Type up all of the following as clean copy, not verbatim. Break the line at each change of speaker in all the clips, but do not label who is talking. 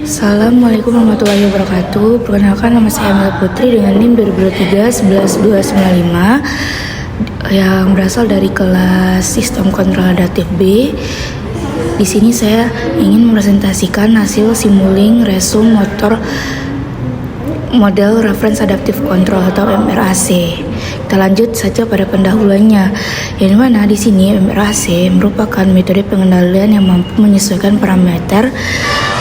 Assalamualaikum warahmatullahi wabarakatuh. Perkenalkan, nama saya Mel Putri dengan NIM 2023-11295 yang berasal dari kelas Sistem Kontrol Adaptif B. Di sini saya ingin mempresentasikan hasil simuling resum motor model Reference Adaptive Control atau MRAC. Kita lanjut saja pada pendahuluannya, yang mana di sini MRAC merupakan metode pengendalian yang mampu menyesuaikan parameter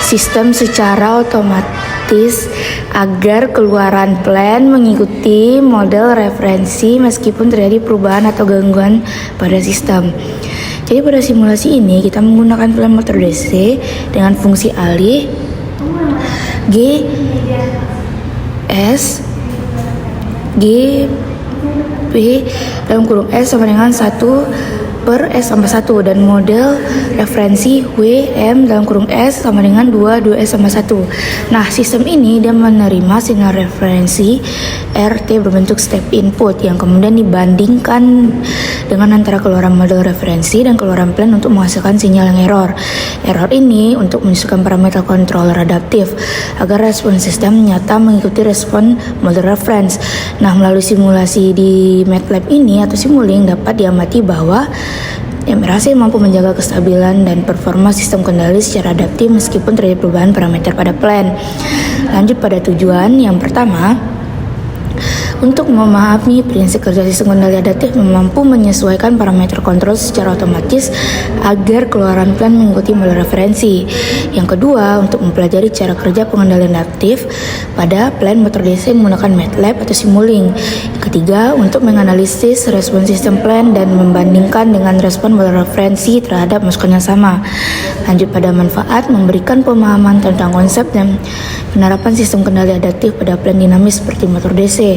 sistem secara otomatis agar keluaran plan mengikuti model referensi meskipun terjadi perubahan atau gangguan pada sistem. Jadi pada simulasi ini kita menggunakan plan motor DC dengan fungsi alih G P dalam kurung S sama dengan 1/S/1 dan model referensi WM dalam kurung S sama dengan 2/S/1. Nah, sistem ini dia menerima sinyal referensi RT berbentuk step input yang kemudian dibandingkan dengan antara keluaran model referensi dan keluaran plan untuk menghasilkan sinyal yang error. Error ini untuk menyesuaikan parameter controller adaptif agar respon sistem nyata mengikuti respon model reference. Nah, melalui simulasi di MATLAB ini atau Simulink dapat diamati bahwa MRAC mampu menjaga kestabilan dan performa sistem kendali secara adaptif meskipun terjadi perubahan parameter pada plan. Lanjut pada tujuan yang pertama. Untuk memahami prinsip kerja sistem kendali adaptif mampu menyesuaikan parameter kontrol secara otomatis agar keluaran plan mengikuti model referensi. Yang kedua, untuk mempelajari cara kerja pengendalian adaptif pada plan motor DC menggunakan MATLAB atau Simulink. Yang ketiga, untuk menganalisis respon sistem plan dan membandingkan dengan respon model referensi terhadap masukan yang sama. Lanjut pada manfaat, memberikan pemahaman tentang konsep dan penerapan sistem kendali adaptif pada plan dinamis seperti motor DC.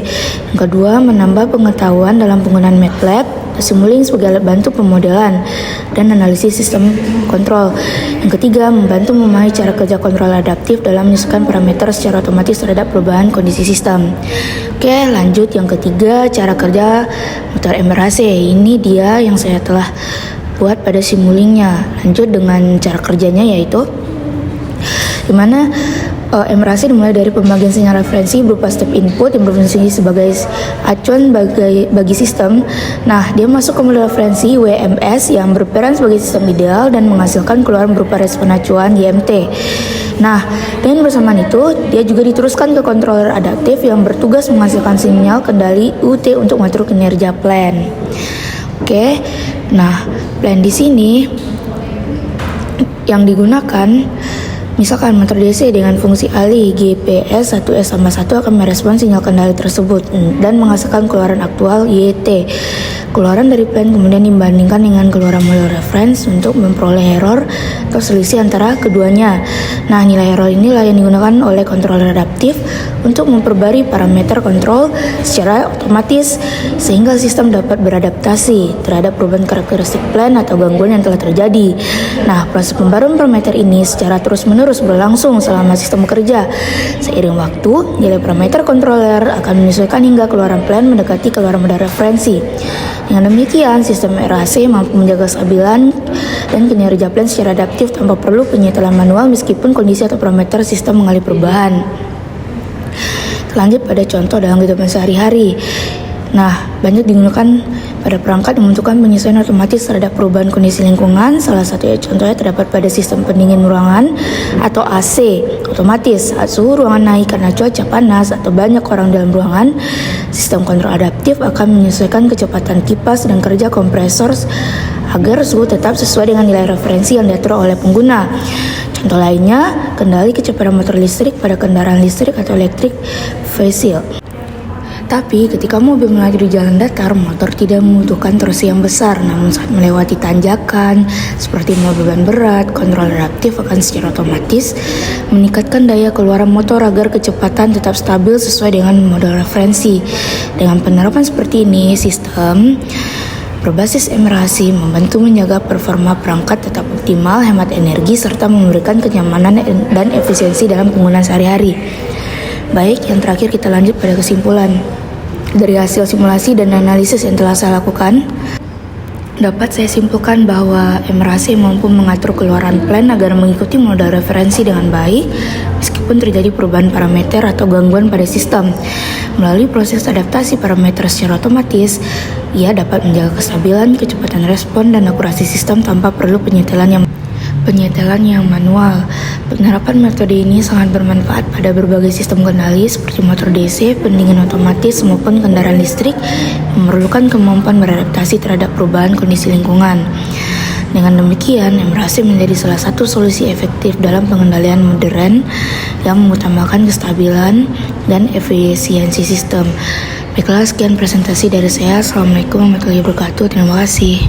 Yang kedua, menambah pengetahuan dalam penggunaan MATLAB atau Simulink sebagai alat bantu pemodelan dan analisis sistem kontrol. Yang ketiga, membantu memahami cara kerja kontrol adaptif dalam menyesuaikan parameter secara otomatis terhadap perubahan kondisi sistem. Oke, lanjut yang ketiga, cara kerja motor MRAC. Ini dia yang saya telah buat pada Simulinknya. Lanjut dengan cara kerjanya, yaitu dimana MRAC dimulai dari pembagian sinyal referensi berupa step input yang berfungsi sebagai acuan bagi sistem. Nah, dia masuk ke model referensi WMS yang berperan sebagai sistem ideal dan menghasilkan keluaran berupa respon acuan YMT. Nah, dengan bersamaan itu, dia juga diteruskan ke controller adaptif yang bertugas menghasilkan sinyal kendali UT untuk mengatur kinerja plan. Oke, nah plan di sini yang digunakan, misalkan motor DC dengan fungsi alih GPS 1S/1 akan merespon sinyal kendali tersebut dan menghasilkan keluaran aktual YT. Keluaran dari plan kemudian dibandingkan dengan keluaran model reference untuk memperoleh error atau selisih antara keduanya. Nah, nilai error inilah yang digunakan oleh controller adaptif untuk memperbarui parameter kontrol secara otomatis sehingga sistem dapat beradaptasi terhadap perubahan karakteristik plan atau gangguan yang telah terjadi. Nah, proses pembaruan parameter ini secara terus-menerus berlangsung selama sistem bekerja. Seiring waktu, nilai parameter controller akan menyesuaikan hingga keluaran plan mendekati keluaran model referensi. Dengan demikian, sistem MRAC mampu menjaga kestabilan dan kinerja plan secara adaptif tanpa perlu penyetelan manual meskipun kondisi atau parameter sistem mengalami perubahan. Lanjut pada contoh dalam kehidupan sehari-hari. Nah, banyak digunakan pada perangkat yang membutuhkan penyesuaian otomatis terhadap perubahan kondisi lingkungan. Salah satu contohnya terdapat pada sistem pendingin ruangan atau AC otomatis. Saat suhu ruangan naik karena cuaca panas atau banyak orang dalam ruangan, sistem kontrol adaptif akan menyesuaikan kecepatan kipas dan kerja kompresor agar suhu tetap sesuai dengan nilai referensi yang diatur oleh pengguna. Contoh lainnya, kendali kecepatan motor listrik pada kendaraan listrik atau electric vehicle. Tapi ketika mobil melaju di jalan datar, motor tidak membutuhkan torsi yang besar. Namun saat melewati tanjakan seperti mobil beban berat, kontrol adaptif akan secara otomatis meningkatkan daya keluaran motor agar kecepatan tetap stabil sesuai dengan model referensi. Dengan penerapan seperti ini, sistem berbasis MRAC membantu menjaga performa perangkat tetap optimal, hemat energi, serta memberikan kenyamanan dan efisiensi dalam penggunaan sehari-hari. Baik, yang terakhir kita lanjut pada kesimpulan. Dari hasil simulasi dan analisis yang telah saya lakukan, Dapat saya simpulkan bahwa MRAC mampu mengatur keluaran plan agar mengikuti modal referensi dengan baik meskipun terjadi perubahan parameter atau gangguan pada sistem. Melalui proses adaptasi parameter secara otomatis, ia dapat menjaga kestabilan, kecepatan respon, dan akurasi sistem tanpa perlu penyetelan yang manual. Penerapan metode ini sangat bermanfaat pada berbagai sistem kendali seperti motor DC, pendingin otomatis, maupun kendaraan listrik yang memerlukan kemampuan beradaptasi terhadap perubahan kondisi lingkungan. Dengan demikian, MRAC menjadi salah satu solusi efektif dalam pengendalian modern yang mengutamakan kestabilan dan efisiensi sistem. Baiklah, sekian presentasi dari saya. Assalamualaikum warahmatullahi wabarakatuh. Terima kasih.